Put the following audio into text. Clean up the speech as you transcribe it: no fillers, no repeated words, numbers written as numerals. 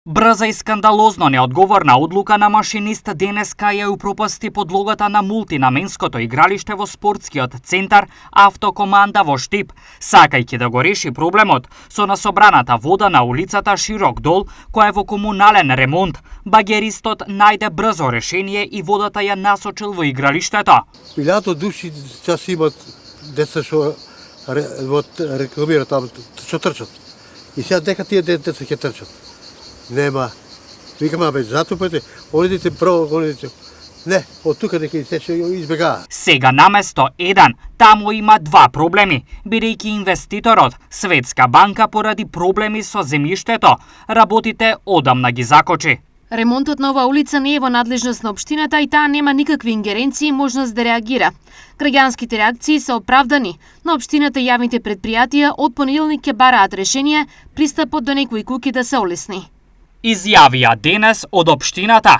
Брза и скандалозно неодговорна одлука на машинист денеска ја упропасти подлогата на мултинаменското игралиште во спортскиот центар Автокоманда во Штип, сакајќи да го реши проблемот со насобраната вода на улицата Широк дол, која е во комунален ремонт. Багеристот најде брзо решение и водата ја насочил во игралиштето. 1000 души час имат деца што рекламираат таму, што трчат. И сега дека тие деца ќе трчат. Нема. Викаме, бе, затопете, одите право, одите. Не, од тука дека се избегава. Сега наместо еден, таму има два проблеми, бидејќи инвеститорот, Светска банка, поради проблеми со земјиштето, работите одамна ги закочи. Ремонтот на оваа улица не е во надлежност на општината и таа нема никакви ингеренции и можност да реагира. Граѓанските реакции се оправдани, но општината и јавните предпријатија од понеделник ќе бараат решение пристапот до некои куќи да се олесни. Изјавија денес од општината.